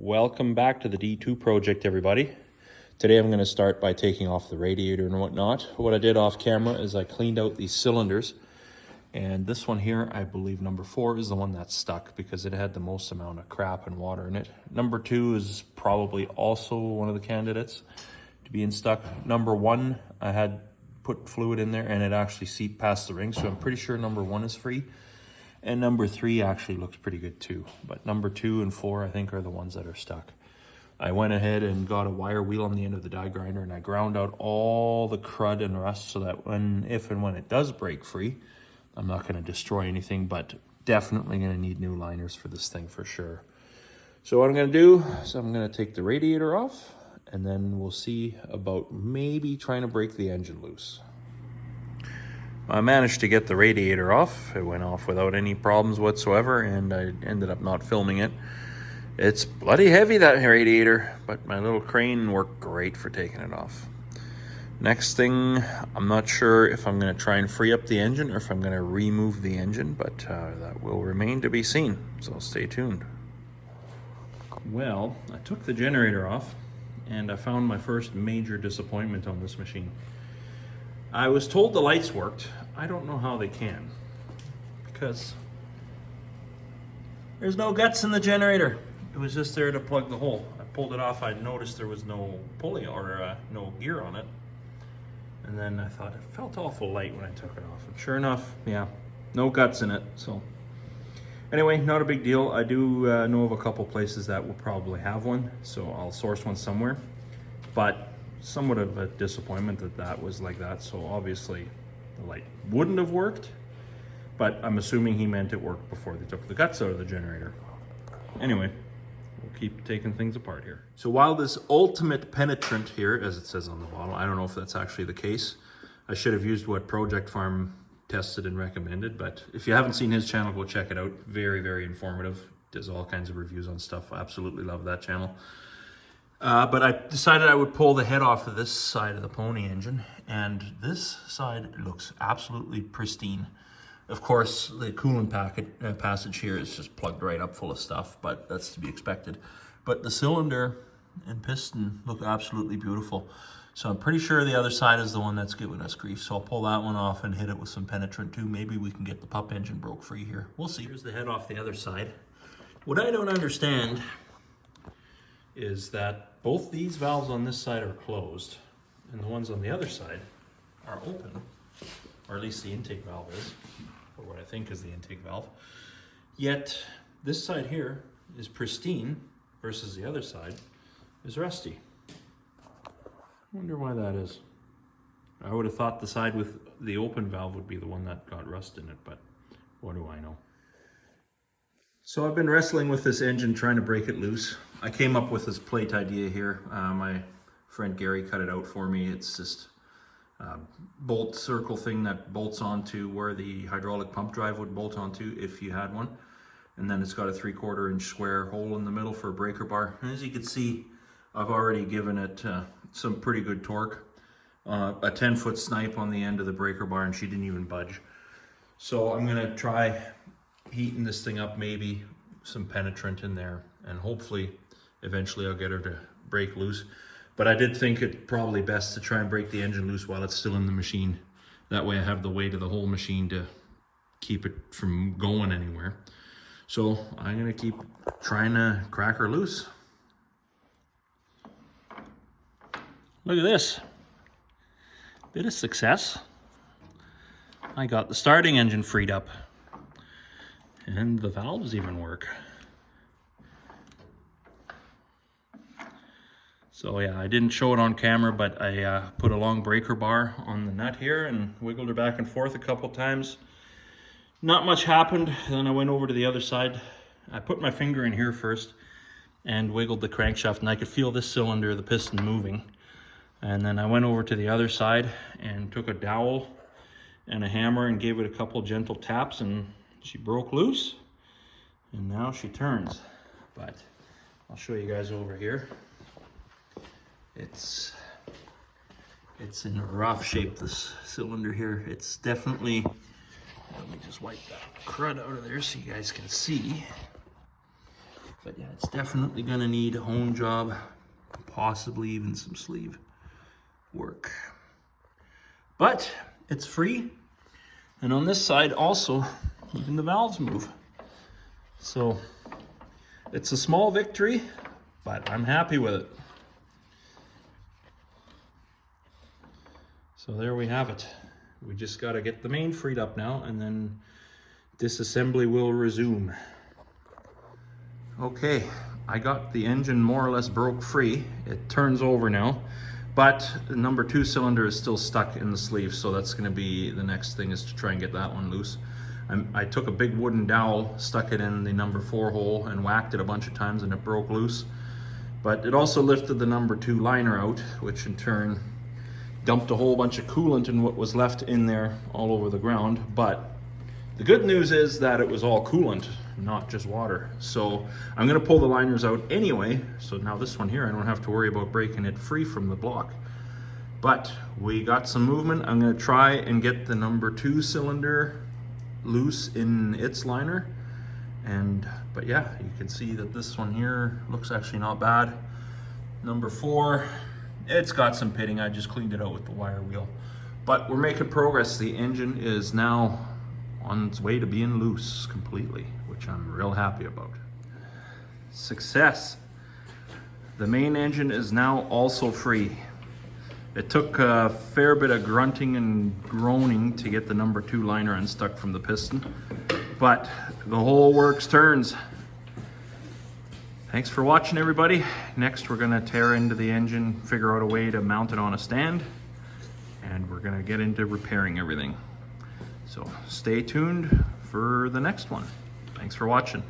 Welcome back to the D2 project, everybody. Today I'm going to start by taking off the radiator and whatnot. What I did off camera is I cleaned out these cylinders, and this one here, I believe number 4 is the one that's stuck because it had the most amount of crap and water in it. Number 2 is probably also one of the candidates to being stuck. Number 1, I had put fluid in there and it actually seeped past the ring, so I'm pretty sure number 1 is free. And number 3 actually looks pretty good too. But number 2 and 4, I think, are the ones that are stuck. I went ahead and got a wire wheel on the end of the die grinder and I ground out all the crud and rust so that if and when it does break free, I'm not going to destroy anything, but definitely going to need new liners for this thing for sure. So what I'm going to do is I'm going to take the radiator off and then we'll see about maybe trying to break the engine loose. I managed to get the radiator off. It went off without any problems whatsoever, and I ended up not filming it. It's bloody heavy, that radiator, but my little crane worked great for taking it off. Next thing, I'm not sure if I'm going to try and free up the engine or if I'm going to remove the engine, but that will remain to be seen, so stay tuned. Well, I took the generator off, and I found my first major disappointment on this machine. I was told the lights worked. I don't know how they can, because there's no guts in the generator. It was just there to plug the hole. I pulled it off. I noticed there was no pulley or no gear on it. And then I thought it felt awful light when I took it off. And sure enough, yeah, no guts in it. So anyway, not a big deal. I do know of a couple places that will probably have one, so I'll source one somewhere. But somewhat of a disappointment that was like that, so obviously the light wouldn't have worked, but I'm assuming he meant it worked before they took the guts out of the generator. Anyway, we'll keep taking things apart here. So while this ultimate penetrant here, as it says on the bottle, I don't know if that's actually the case. I should have used what Project Farm tested and recommended, but if you haven't seen his channel, go check it out. Very, very informative. Does all kinds of reviews on stuff. I absolutely love that channel. But I decided I would pull the head off of this side of the pony engine, and this side looks absolutely pristine. Of course, the coolant passage here is just plugged right up full of stuff, but that's to be expected. But the cylinder and piston look absolutely beautiful. So I'm pretty sure the other side is the one that's giving us grief. So I'll pull that one off and hit it with some penetrant too. Maybe we can get the pup engine broke free here. We'll see. Here's the head off the other side. What I don't understand is that both these valves on this side are closed and the ones on the other side are open, or at least the intake valve is, or what I think is the intake valve. Yet this side here is pristine versus the other side is rusty. I wonder why that is. I would have thought the side with the open valve would be the one that got rust in it, but what do I know? So I've been wrestling with this engine trying to break it loose. I came up with this plate idea here. My friend Gary cut it out for me. It's just a bolt circle thing that bolts onto where the hydraulic pump drive would bolt onto if you had one. And then it's got a 3/4 inch square hole in the middle for a breaker bar. And as you can see, I've already given it some pretty good torque. A 10-foot snipe on the end of the breaker bar, and she didn't even budge. So I'm gonna try heating this thing up, maybe some penetrant in there, and hopefully eventually I'll get her to break loose. But I did think it probably best to try and break the engine loose while it's still in the machine. That way I have the weight of the whole machine to keep it from going anywhere. So I'm gonna keep trying to crack her loose. Look at this. Bit of success. I got the starting engine freed up. And the valves even work. So yeah, I didn't show it on camera, but I put a long breaker bar on the nut here and wiggled her back and forth a couple times. Not much happened. Then I went over to the other side. I put my finger in here first and wiggled the crankshaft, and I could feel this cylinder, the piston, moving. And then I went over to the other side and took a dowel and a hammer and gave it a couple gentle taps, and she broke loose, and now she turns. But I'll show you guys over here. It's in rough shape, this cylinder here. It's definitely, let me just wipe that crud out of there so you guys can see. But yeah, it's definitely gonna need a hone job, possibly even some sleeve work. But it's free. And on this side also, even the valves move. So it's a small victory, but I'm happy with it. So there we have it. We just got to get the main freed up now, and then disassembly will resume. Okay, I got the engine more or less broke free. It turns over now, but the number 2 cylinder is still stuck in the sleeve, so that's going to be the next thing, is to try and get that one loose. I took a big wooden dowel, stuck it in the number 4 hole, and whacked it a bunch of times, and it broke loose. But it also lifted the number 2 liner out, which in turn dumped a whole bunch of coolant and what was left in there all over the ground. But the good news is that it was all coolant, not just water. So I'm gonna pull the liners out anyway. So now this one here, I don't have to worry about breaking it free from the block. But we got some movement. I'm gonna try and get the number 2 cylinder loose in its liner. But yeah, you can see that this one here looks actually not bad. Number 4, it's got some pitting. I just cleaned it out with the wire wheel. But we're making progress. The engine is now on its way to being loose completely, which I'm real happy about. Success. The main engine is now also free. It took a fair bit of grunting and groaning to get the number 2 liner unstuck from the piston, but the whole works turns. Thanks for watching, everybody. Next, we're gonna tear into the engine, figure out a way to mount it on a stand, and we're gonna get into repairing everything. So stay tuned for the next one. Thanks for watching.